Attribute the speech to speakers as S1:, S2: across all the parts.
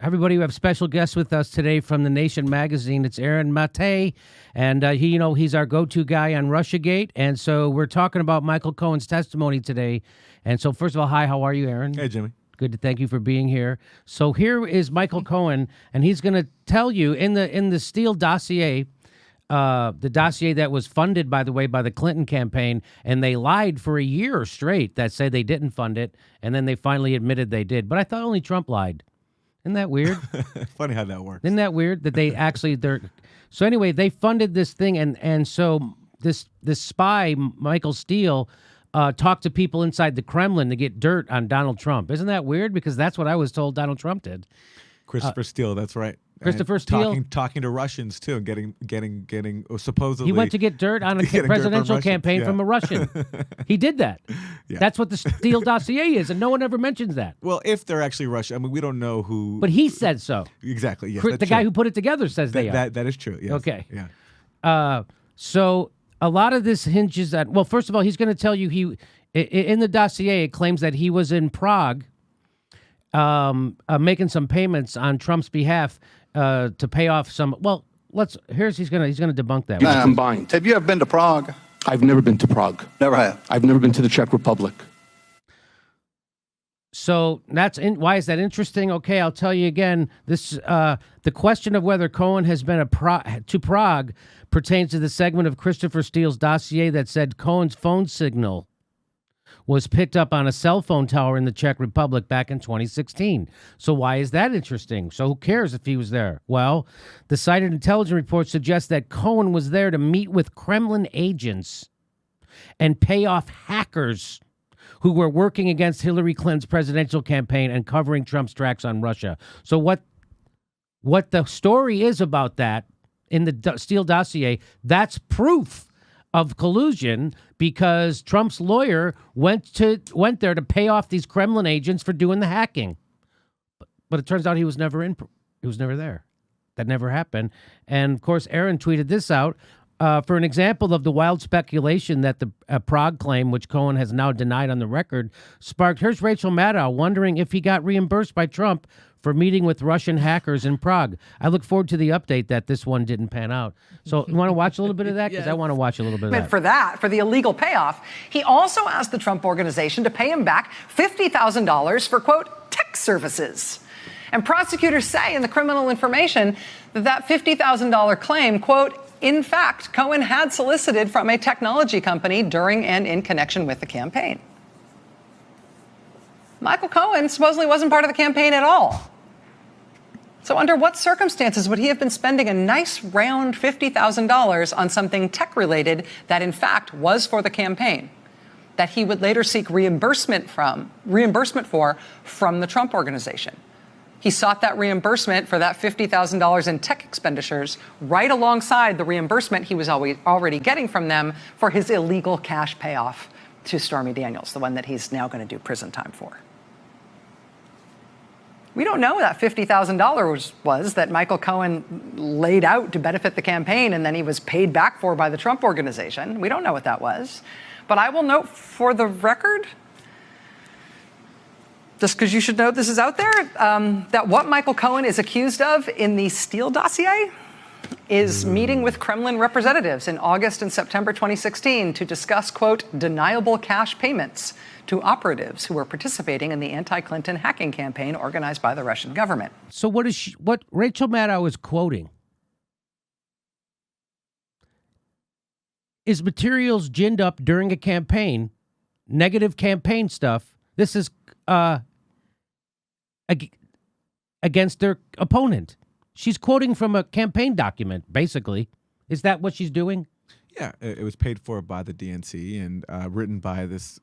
S1: Everybody, we have special guests with us today from The Nation magazine. It's Aaron Mate, and he's our go-to guy on Russiagate. And so we're talking about Michael Cohen's testimony today. And so first of all, hi, how are you, Aaron?
S2: Hey, Jimmy.
S1: Good to thank you for being here. So here is Michael Cohen, and he's going to tell you in the Steele dossier, the dossier that was funded, by the way, by the Clinton campaign, and they lied for a year straight that said they didn't fund it, and then they finally admitted they did. But I thought only Trump lied. Isn't that weird?
S2: Funny how that works.
S1: Isn't that weird that they actually So anyway, they funded this thing, and so this spy Michael Steele talked to people inside the Kremlin to get dirt on Donald Trump. Isn't that weird? Because that's what I was told Donald Trump did.
S2: Christopher Steele, that's right.
S1: Christopher Steele
S2: talking to Russians too, and getting supposedly
S1: he went to get dirt on a presidential campaign from a Russian. He did that. Yeah. That's what the Steele dossier is, and no one ever mentions that.
S2: Well, if they're actually Russian, I mean, we don't know who.
S1: But he said so.
S2: Exactly. Yes,
S1: the guy who put it together says they are.
S2: That is true. Yes.
S1: Okay.
S2: Yeah.
S1: So a lot of this hinges at, well, first of all, he's going to tell you in the dossier it claims that he was in Prague, making some payments on Trump's behalf to pay off some. Well, he's going to debunk that.
S3: Combined. Have you ever been to Prague?
S4: I've never been to Prague.
S3: Never have.
S4: I've never been to the Czech Republic.
S1: So why is that interesting? Okay, I'll tell you again. This the question of whether Cohen has been to Prague pertains to the segment of Christopher Steele's dossier that said Cohen's phone signal was picked up on a cell phone tower in the Czech Republic back in 2016. So why is that interesting? So who cares if he was there? Well, the cited intelligence report suggests that Cohen was there to meet with Kremlin agents and pay off hackers who were working against Hillary Clinton's presidential campaign and covering Trump's tracks on Russia. So what the story is about that in the Steele dossier, that's proof of collusion, because Trump's lawyer went there to pay off these Kremlin agents for doing the hacking. But it turns out he was never there. That never happened. And of course, Aaron tweeted this out. For an example of the wild speculation that the Prague claim, which Cohen has now denied on the record, sparked, here's Rachel Maddow wondering if he got reimbursed by Trump for meeting with Russian hackers in Prague. I look forward to the update that this one didn't pan out. So you want to watch a little bit of that? Because I want to watch a little bit of that.
S5: For the illegal payoff, he also asked the Trump organization to pay him back $50,000 for, quote, tech services. And prosecutors say in the criminal information that $50,000 claim, quote, in fact, Cohen had solicited from a technology company during and in connection with the campaign. Michael Cohen supposedly wasn't part of the campaign at all. So under what circumstances would he have been spending a nice round $50,000 on something tech-related that, in fact, was for the campaign, that he would later seek reimbursement for from the Trump organization? He sought that reimbursement for that $50,000 in tech expenditures right alongside the reimbursement he was already getting from them for his illegal cash payoff to Stormy Daniels, the one that he's now going to do prison time for. We don't know that $50,000 was that Michael Cohen laid out to benefit the campaign and then he was paid back for by the Trump organization. We don't know what that was. But I will note for the record, just because you should know this is out there, that what Michael Cohen is accused of in the Steele dossier is meeting with Kremlin representatives in August and September 2016 to discuss, quote, deniable cash payments to operatives who were participating in the anti-Clinton hacking campaign organized by the Russian government.
S1: So what Rachel Maddow is quoting is materials ginned up during a campaign, negative campaign stuff. This is against their opponent. She's quoting from a campaign document, basically. Is that what she's doing?
S2: Yeah, it was paid for by the DNC and written by this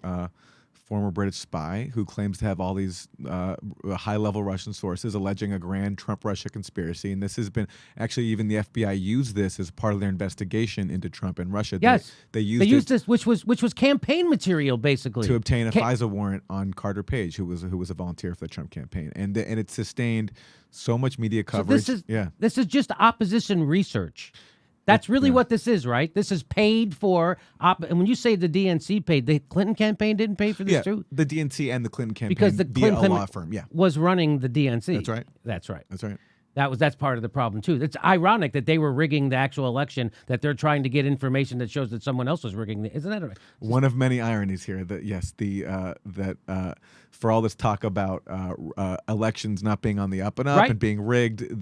S2: former British spy who claims to have all these high-level Russian sources alleging a grand Trump-Russia conspiracy. And this has been, actually, even the FBI used this as part of their investigation into Trump and Russia.
S1: Yes,
S2: they used
S1: this, which was campaign material, basically,
S2: to obtain a FISA warrant on Carter Page, who was a volunteer for the Trump campaign, and it sustained so much media coverage.
S1: So this is just opposition research. That's really what this is, right? This is paid for. And when you say the DNC paid, the Clinton campaign didn't pay for this too?
S2: The DNC and the Clinton campaign
S1: Because the
S2: via
S1: Clinton
S2: a law firm. Yeah,
S1: was running the DNC.
S2: That's right.
S1: That's right.
S2: that's right.
S1: That's part of the problem too. It's ironic that they were rigging the actual election, that they're trying to get information that shows that someone else was rigging it. Isn't that right?
S2: One of many ironies here that yes, for all this talk about elections not being on the up and up
S1: Right.
S2: and being rigged,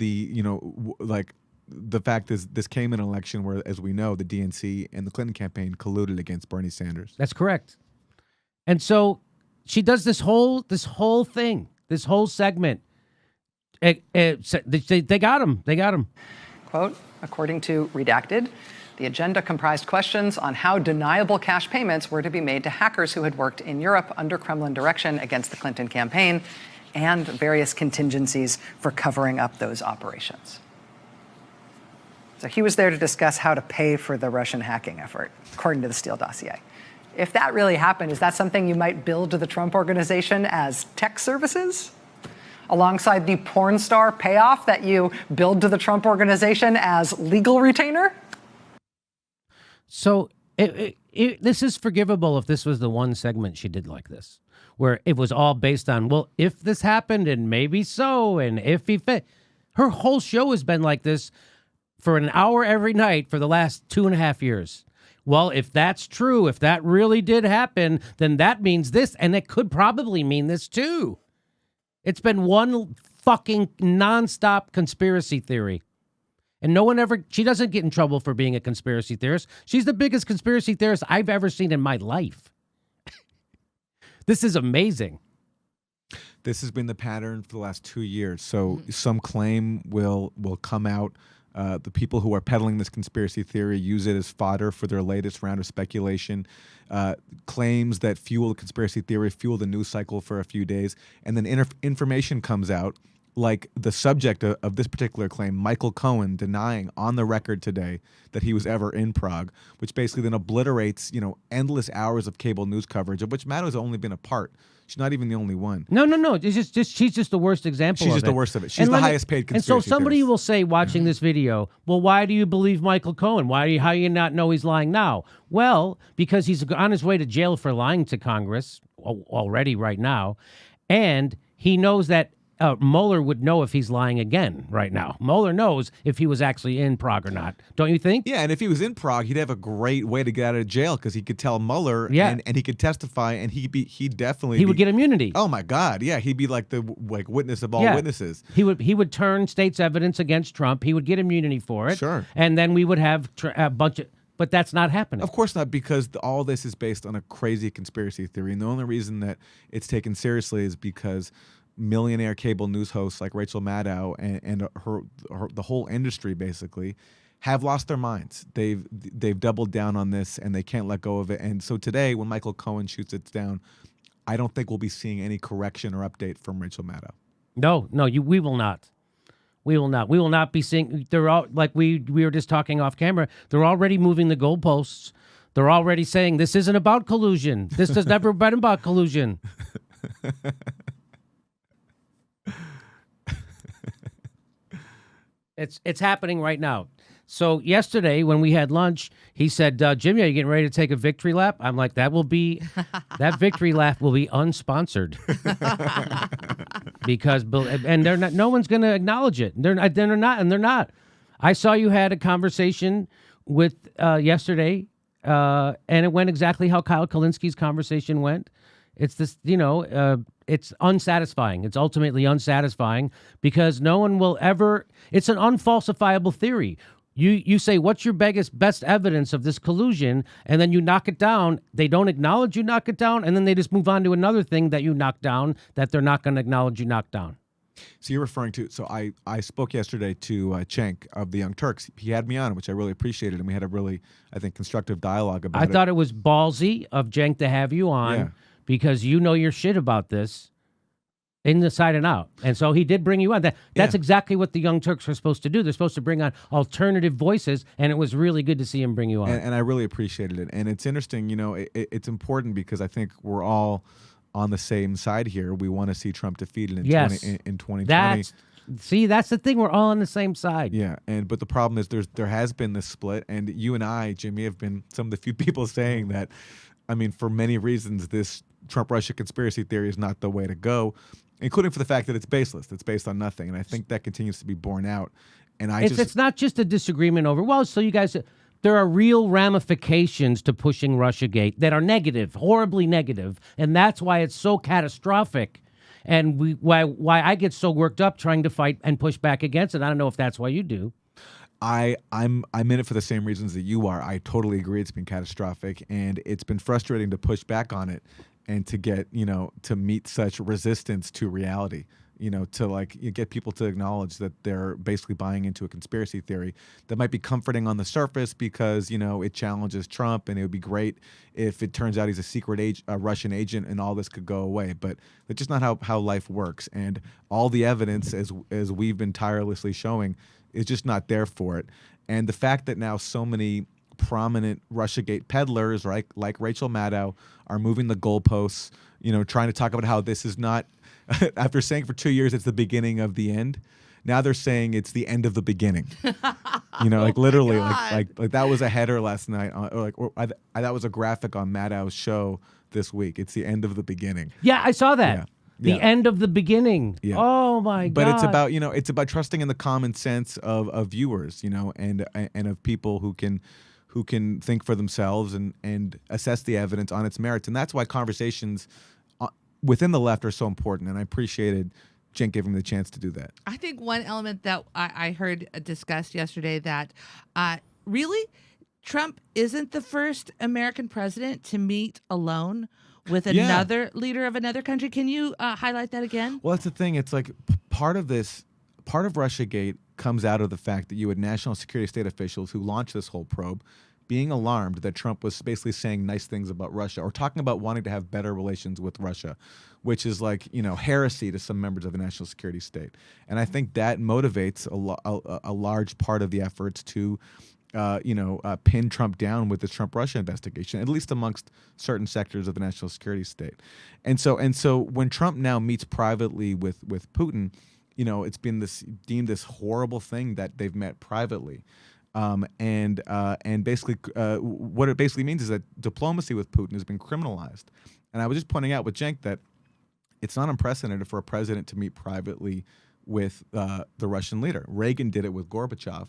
S2: the fact is this came in an election where, as we know, the DNC and the Clinton campaign colluded against Bernie Sanders.
S1: That's correct. And so she does this whole thing, this whole segment. They got him. They got him.
S5: Quote, according to Redacted, the agenda comprised questions on how deniable cash payments were to be made to hackers who had worked in Europe under Kremlin direction against the Clinton campaign and various contingencies for covering up those operations. So he was there to discuss how to pay for the Russian hacking effort, according to the Steele dossier. If that really happened, is that something you might bill to the Trump organization as tech services? Alongside the porn star payoff that you billed to the Trump organization as legal retainer?
S1: So this is forgivable if this was the one segment she did like this, where it was all based on, well, if this happened and maybe so, and if he fit. Her whole show has been like this for an hour every night for the last 2.5 years. Well, if that's true, if that really did happen, then that means this, and it could probably mean this too. It's been one fucking nonstop conspiracy theory. And she doesn't get in trouble for being a conspiracy theorist. She's the biggest conspiracy theorist I've ever seen in my life. This is amazing.
S2: This has been the pattern for the last 2 years. So some claim will come out. The people who are peddling this conspiracy theory use it as fodder for their latest round of speculation. Claims that fuel the conspiracy theory, fuel the news cycle for a few days. And then information comes out, like the subject of this particular claim, Michael Cohen, denying on the record today that he was ever in Prague, which basically then obliterates, endless hours of cable news coverage, of which Maddow has only been a part. She's not even the only one.
S1: No. It's just she's just the worst example.
S2: She's just the worst of it. She's the highest paid conspiracy
S1: And so somebody
S2: theorist.
S1: will say, watching this video, well, why do you believe Michael Cohen? How do you not know he's lying now? Well, because he's on his way to jail for lying to Congress already right now, and he knows that Mueller would know if he's lying again right now. Mueller knows if he was actually in Prague or not. Don't you think?
S2: Yeah, and if he was in Prague, he'd have a great way to get out of jail because he could tell Mueller and he could testify, and he would
S1: get immunity.
S2: Oh my God, yeah, he'd be like the witness of all witnesses.
S1: He would turn state's evidence against Trump. He would get immunity for it.
S2: Sure.
S1: And then we would have a bunch of. But that's not happening.
S2: Of course not, because all this is based on a crazy conspiracy theory, and the only reason that it's taken seriously is because millionaire cable news hosts like Rachel Maddow and the whole industry basically have lost their minds. They've doubled down on this, and they can't let go of it. And so today, when Michael Cohen shoots it down, I don't think we'll be seeing any correction or update from Rachel Maddow.
S1: No, we will not. We will not. We will not be seeing. They're all like we were just talking off camera. They're already moving the goalposts. They're already saying this isn't about collusion. This has never been about collusion. It's happening right now. So yesterday when we had lunch, he said, Jimmy, are you getting ready to take a victory lap? I'm like, that victory lap will be unsponsored. Because no one's going to acknowledge it. They're not. I saw you had a conversation with yesterday, and it went exactly how Kyle Kalinski's conversation went. It's this, it's unsatisfying. It's ultimately unsatisfying because no one will ever. It's an unfalsifiable theory. You say, what's your best evidence of this collusion? And then you knock it down. They don't acknowledge you knock it down. And then they just move on to another thing that you knock down that they're not going to acknowledge you knocked down.
S2: So you're referring to, so I spoke yesterday to Cenk of the Young Turks. He had me on, which I really appreciated, and we had a really, I think, constructive dialogue about it.
S1: I thought it was ballsy of Cenk to have you on because you know your shit about this inside and out. And so he did bring you on. That's exactly what the Young Turks are supposed to do. They're supposed to bring on alternative voices, and it was really good to see him bring you on.
S2: And I really appreciated it. And it's interesting, it's important because I think we're all on the same side here. We want to see Trump defeated in 2020.
S1: See, that's the thing. We're all on the same side.
S2: Yeah, but the problem is there has been this split, and you and I, Jimmy, have been some of the few people saying that. I mean, for many reasons, this Trump-Russia conspiracy theory is not the way to go, including for the fact that it's baseless. It's based on nothing, and I think that continues to be borne out. And
S1: It's not just a disagreement over. Well, so you guys. There are real ramifications to pushing Russiagate that are negative, horribly negative, and that's why it's so catastrophic. And why I get so worked up trying to fight and push back against it. I don't know if that's why you do.
S2: I'm in it for the same reasons that you are. I totally agree it's been catastrophic, and it's been frustrating to push back on it and to get, to meet such resistance to reality. To you get people to acknowledge that they're basically buying into a conspiracy theory that might be comforting on the surface because, it challenges Trump, and it would be great if it turns out he's a secret Russian agent and all this could go away. But that's just not how life works. And all the evidence, as we've been tirelessly showing, is just not there for it. And the fact that now so many prominent Russiagate peddlers, right, like Rachel Maddow, are moving the goalposts, trying to talk about how this is not after saying for 2 years it's the beginning of the end. Now they're saying it's the end of the beginning. Literally, like that was a header last night, that was a graphic on Maddow's show this week. It's the end of the beginning.
S1: Yeah, I saw that.
S2: Yeah.
S1: The end of the beginning.
S2: Yeah.
S1: Oh my God!
S2: But it's about trusting in the common sense of viewers, and of people who can think for themselves and assess the evidence on its merits, and that's why conversations within the left are so important, and I appreciated Cenk giving me the chance to do that.
S6: I think one element that I heard discussed yesterday that really Trump isn't the first American president to meet alone with another leader of another country. Can you highlight that again?
S2: Well, that's the thing. It's like part of Russiagate comes out of the fact that you had national security state officials who launched this whole probe being alarmed that Trump was basically saying nice things about Russia or talking about wanting to have better relations with Russia, which is heresy to some members of the national security state. And I think that motivates a large part of the efforts to pin Trump down with the Trump-Russia investigation, at least amongst certain sectors of the national security state. And so when Trump now meets privately with Putin, it's been deemed this horrible thing that they've met privately. And basically, what it basically means is that diplomacy with Putin has been criminalized. And I was just pointing out with Cenk that it's not unprecedented for a president to meet privately with the Russian leader. Reagan did it with Gorbachev,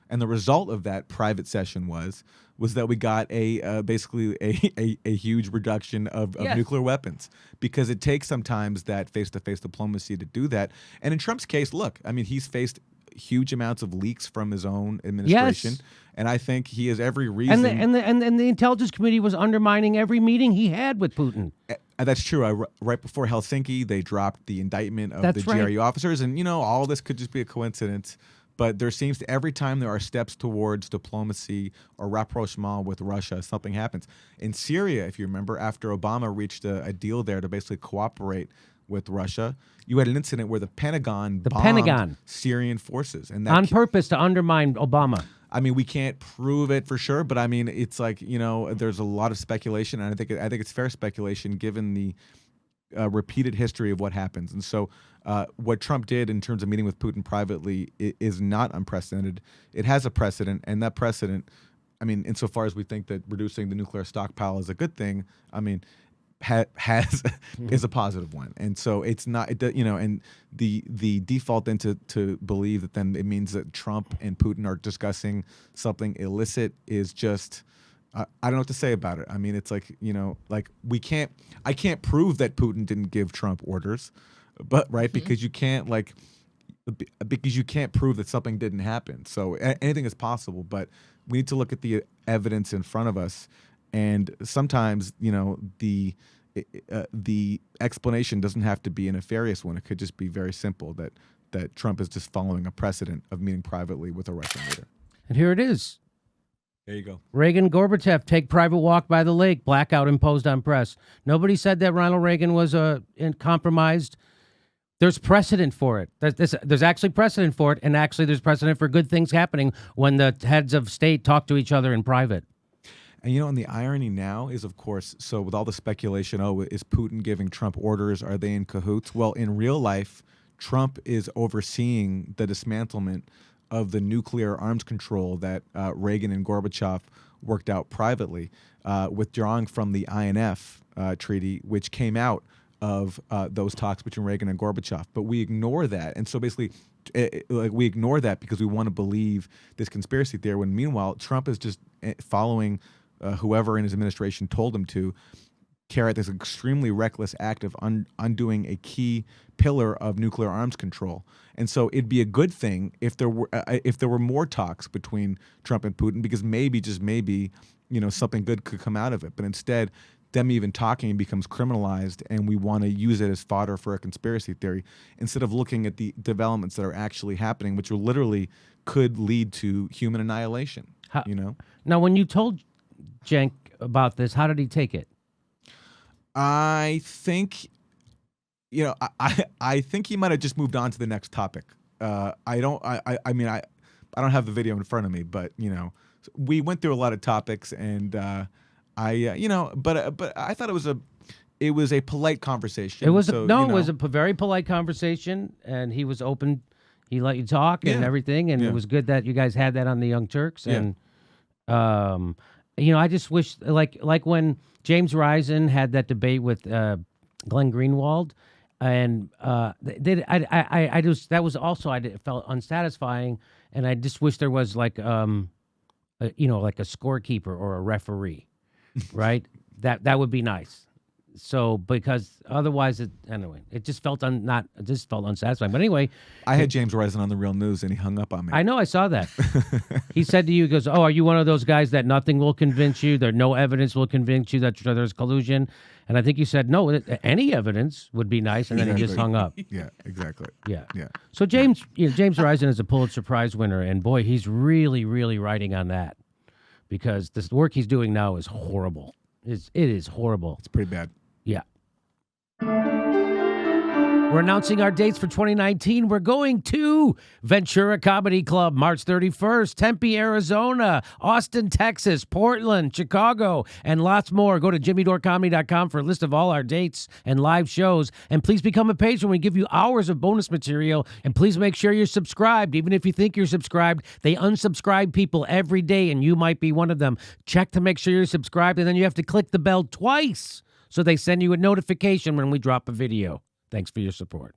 S2: and the result of that private session was that we got basically a huge reduction of nuclear weapons, because it takes sometimes that face-to-face diplomacy to do that. And in Trump's case, look, I mean, he's faced huge amounts of leaks from his own administration, and I think he has every reason.
S1: And the intelligence committee was undermining every meeting he had with Putin.
S2: That's true. Right before Helsinki, they dropped the indictment of the GRU officers, and all this could just be a coincidence. But there seems to, every time there are steps towards diplomacy or rapprochement with Russia, something happens. In Syria, if you remember, after Obama reached a deal there to basically cooperate with Russia, you had an incident where the Pentagon bombed Syrian forces, and that
S1: on purpose to undermine Obama.
S2: I mean, we can't prove it for sure, but I mean, it's like, there's a lot of speculation, and I think it's fair speculation given the repeated history of what happens. And so what Trump did in terms of meeting with Putin privately is not unprecedented. It has a precedent, and that precedent, I mean, insofar as we think that reducing the nuclear stockpile is a good thing, I mean, is a positive one. And so it's not, and the default then to believe that then it means that Trump and Putin are discussing something illicit is just, I don't know what to say about it. I mean, it's like, I can't prove that Putin didn't give Trump orders, but because you can't prove that something didn't happen. So anything is possible, but we need to look at the evidence in front of us. And sometimes, the explanation doesn't have to be a nefarious one. It could just be very simple that Trump is just following a precedent of meeting privately with a Russian leader.
S1: And here it is.
S2: There you go.
S1: Reagan, Gorbachev take private walk by the lake. Blackout imposed on press. Nobody said that Ronald Reagan was compromised. There's precedent for it. There's actually precedent for it, and actually there's precedent for good things happening when the heads of state talk to each other in private.
S2: And and the irony now is, of course, so with all the speculation, is Putin giving Trump orders? Are they in cahoots? Well, in real life, Trump is overseeing the dismantlement of the nuclear arms control that Reagan and Gorbachev worked out privately, withdrawing from the INF treaty, which came out of those talks between Reagan and Gorbachev. But we ignore that. And so basically, we ignore that because we want to believe this conspiracy theory, when meanwhile, Trump is just following whoever in his administration told him to carry out this extremely reckless act of undoing a key pillar of nuclear arms control. And so it'd be a good thing if there were more talks between Trump and Putin, because maybe, just maybe, something good could come out of it. But instead, them even talking becomes criminalized, and we want to use it as fodder for a conspiracy theory instead of looking at the developments that are actually happening, which will literally could lead to human annihilation.
S1: Now, when you told Cenk about this, how did he take it?
S2: I think, I think he might have just moved on to the next topic. I don't have the video in front of me, but we went through a lot of topics, and but I thought it was a polite conversation.
S1: It was it was a very polite conversation, and he was open. He let you talk and everything, and it was good that you guys had that on the Young Turks. And I just wish, like when James Risen had that debate with Glenn Greenwald, and I felt unsatisfying, and I just wish there was like like a scorekeeper or a referee, right? That would be nice. So because otherwise, it just felt unsatisfying. But anyway,
S2: I had James Risen on the Real News, and he hung up on me.
S1: I know, I saw that. He said to you, he goes, "Oh, are you one of those guys that nothing will convince you? There no evidence will convince you that there's collusion?" And I think you said, "No, any evidence would be nice," and then he just hung up.
S2: Yeah, exactly.
S1: Yeah.
S2: Yeah.
S1: So James Risen is a Pulitzer Prize winner, and boy, he's really, really writing on that, because this work he's doing now is horrible. It is horrible.
S2: It's pretty bad.
S1: Yeah. We're announcing our dates for 2019. We're going to Ventura Comedy Club, March 31st, Tempe, Arizona, Austin, Texas, Portland, Chicago, and lots more. Go to jimmydorecomedy.com for a list of all our dates and live shows. And please become a patron. We give you hours of bonus material. And please make sure you're subscribed. Even if you think you're subscribed, they unsubscribe people every day, and you might be one of them. Check to make sure you're subscribed, and then you have to click the bell twice so they send you a notification when we drop a video. Thanks for your support.